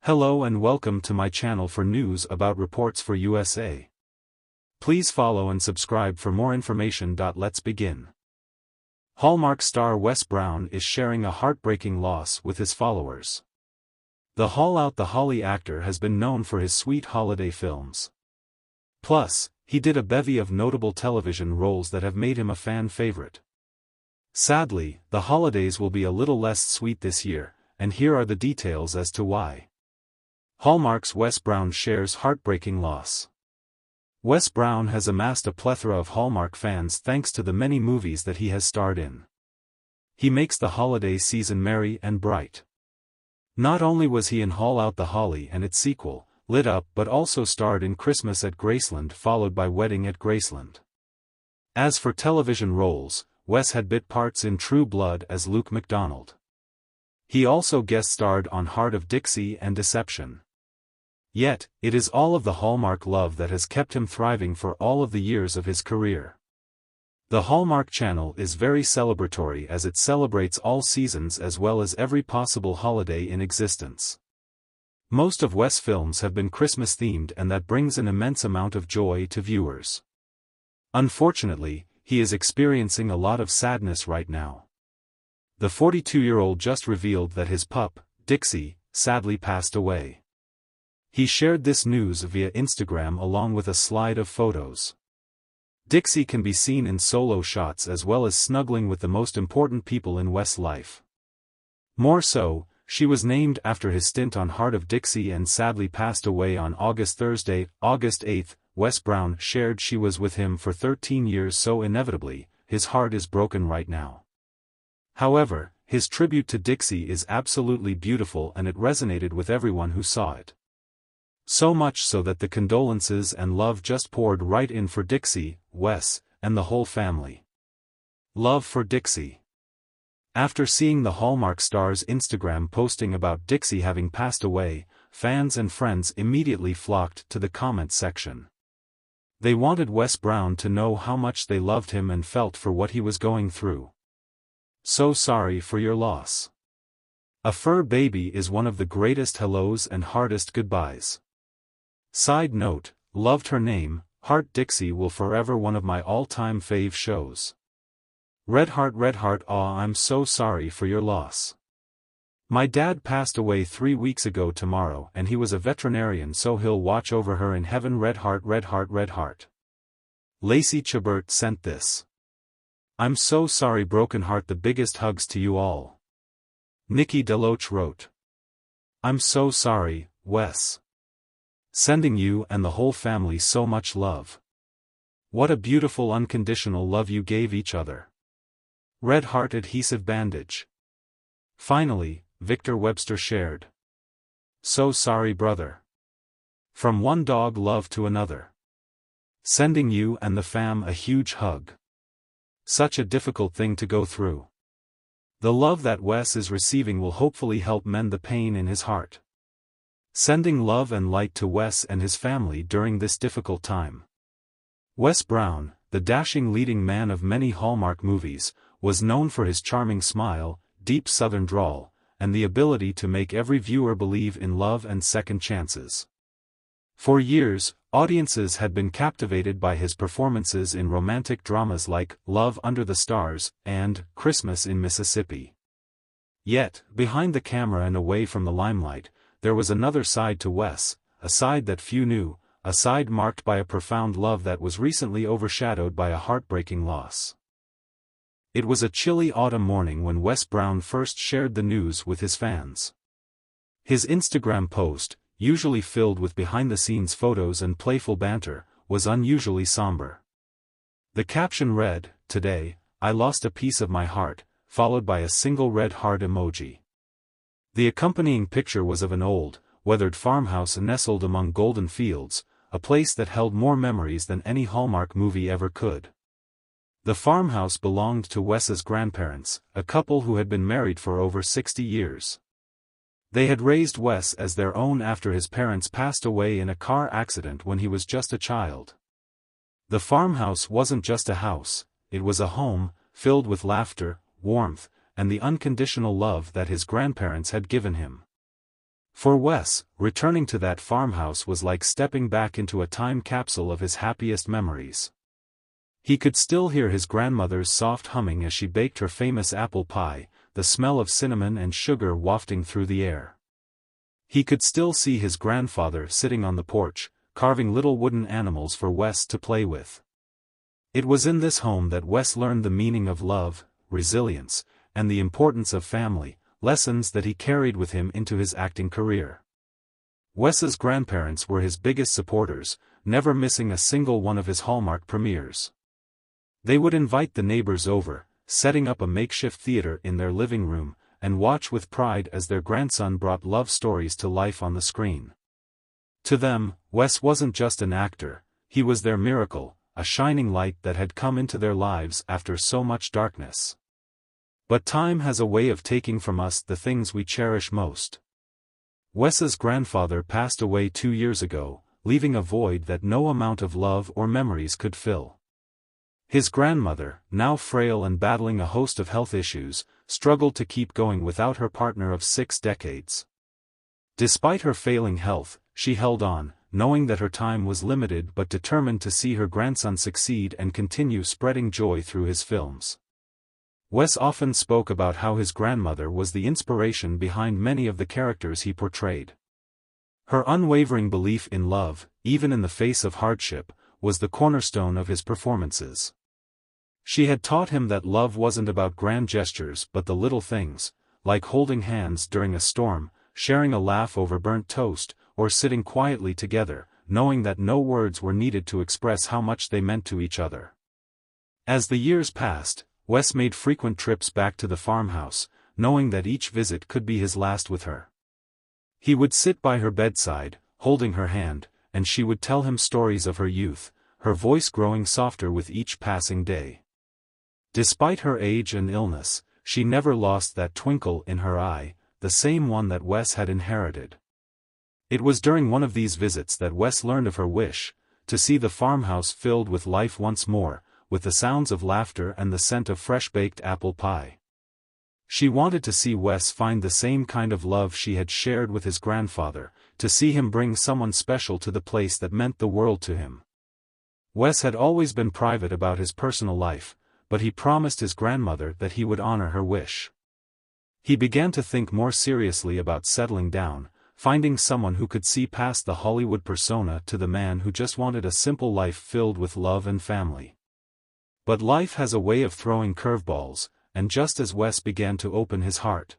Hello and welcome to my channel for news about reports for USA. Please follow and subscribe for more information. Let's begin. Hallmark star Wes Brown is sharing a heartbreaking loss with his followers. The Haul Out the Holly actor has been known for his sweet holiday films. Plus, he did a bevy of notable television roles that have made him a fan favorite. Sadly, the holidays will be a little less sweet this year, and here are the details as to why. Hallmark's Wes Brown shares heartbreaking loss. Wes Brown has amassed a plethora of Hallmark fans thanks to the many movies that he has starred in. He makes the holiday season merry and bright. Not only was he in Haul Out the Holly and its sequel, Lit Up, but also starred in Christmas at Graceland followed by Wedding at Graceland. As for television roles, Wes had bit parts in True Blood as Luke MacDonald. He also guest-starred on Heart of Dixie and Deception. Yet, it is all of the Hallmark love that has kept him thriving for all of the years of his career. The Hallmark Channel is very celebratory as it celebrates all seasons as well as every possible holiday in existence. Most of Wes' films have been Christmas-themed, and that brings an immense amount of joy to viewers. Unfortunately, he is experiencing a lot of sadness right now. The 42-year-old just revealed that his pup, Dixie, sadly passed away. He shared this news via Instagram along with a slide of photos. Dixie can be seen in solo shots as well as snuggling with the most important people in Wes' life. More so, she was named after his stint on Heart of Dixie and sadly passed away on Thursday, August 8. Wes Brown shared she was with him for 13 years, so inevitably, his heart is broken right now. However, his tribute to Dixie is absolutely beautiful and it resonated with everyone who saw it. So much so that the condolences and love just poured right in for Dixie, Wes, and the whole family. Love for Dixie. After seeing the Hallmark star's Instagram posting about Dixie having passed away, fans and friends immediately flocked to the comment section. They wanted Wes Brown to know how much they loved him and felt for what he was going through. So sorry for your loss. A fur baby is one of the greatest hellos and hardest goodbyes. Side note, loved her name. Heart Dixie will forever one of my all-time fave shows. Red Heart, aw, I'm so sorry for your loss. My dad passed away 3 weeks ago tomorrow and he was a veterinarian, so he'll watch over her in heaven. Red Heart. Lacey Chabert sent this. I'm so sorry, broken heart, the biggest hugs to you all. Nikki Deloach wrote. I'm so sorry, Wes. Sending you and the whole family so much love. What a beautiful unconditional love you gave each other. Red Heart adhesive bandage. Finally, Victor Webster shared. So sorry, brother. From one dog love to another. Sending you and the fam a huge hug. Such a difficult thing to go through. The love that Wes is receiving will hopefully help mend the pain in his heart. Sending love and light to Wes and his family during this difficult time. Wes Brown, the dashing leading man of many Hallmark movies, was known for his charming smile, deep southern drawl, and the ability to make every viewer believe in love and second chances. For years, audiences had been captivated by his performances in romantic dramas like Love Under the Stars and Christmas in Mississippi. Yet, behind the camera and away from the limelight, there was another side to Wes, a side that few knew, a side marked by a profound love that was recently overshadowed by a heartbreaking loss. It was a chilly autumn morning when Wes Brown first shared the news with his fans. His Instagram post, usually filled with behind-the-scenes photos and playful banter, was unusually somber. The caption read, "Today, I lost a piece of my heart," followed by a single red heart emoji. The accompanying picture was of an old, weathered farmhouse nestled among golden fields, a place that held more memories than any Hallmark movie ever could. The farmhouse belonged to Wes's grandparents, a couple who had been married for over 60 years. They had raised Wes as their own after his parents passed away in a car accident when he was just a child. The farmhouse wasn't just a house, it was a home, filled with laughter, warmth, and the unconditional love that his grandparents had given him. For Wes, returning to that farmhouse was like stepping back into a time capsule of his happiest memories. He could still hear his grandmother's soft humming as she baked her famous apple pie, the smell of cinnamon and sugar wafting through the air. He could still see his grandfather sitting on the porch, carving little wooden animals for Wes to play with. It was in this home that Wes learned the meaning of love, resilience, and the importance of family, lessons that he carried with him into his acting career. Wes's grandparents were his biggest supporters, never missing a single one of his Hallmark premieres. They would invite the neighbors over, setting up a makeshift theater in their living room, and watch with pride as their grandson brought love stories to life on the screen. To them, Wes wasn't just an actor, he was their miracle, a shining light that had come into their lives after so much darkness. But time has a way of taking from us the things we cherish most. Wes's grandfather passed away 2 years ago, leaving a void that no amount of love or memories could fill. His grandmother, now frail and battling a host of health issues, struggled to keep going without her partner of 6 decades. Despite her failing health, she held on, knowing that her time was limited but determined to see her grandson succeed and continue spreading joy through his films. Wes often spoke about how his grandmother was the inspiration behind many of the characters he portrayed. Her unwavering belief in love, even in the face of hardship, was the cornerstone of his performances. She had taught him that love wasn't about grand gestures but the little things, like holding hands during a storm, sharing a laugh over burnt toast, or sitting quietly together, knowing that no words were needed to express how much they meant to each other. As the years passed, Wes made frequent trips back to the farmhouse, knowing that each visit could be his last with her. He would sit by her bedside, holding her hand, and she would tell him stories of her youth, her voice growing softer with each passing day. Despite her age and illness, she never lost that twinkle in her eye, the same one that Wes had inherited. It was during one of these visits that Wes learned of her wish, to see the farmhouse filled with life once more, with the sounds of laughter and the scent of fresh-baked apple pie. She wanted to see Wes find the same kind of love she had shared with his grandfather, to see him bring someone special to the place that meant the world to him. Wes had always been private about his personal life, but he promised his grandmother that he would honor her wish. He began to think more seriously about settling down, finding someone who could see past the Hollywood persona to the man who just wanted a simple life filled with love and family. But life has a way of throwing curveballs, and just as Wes began to open his heart,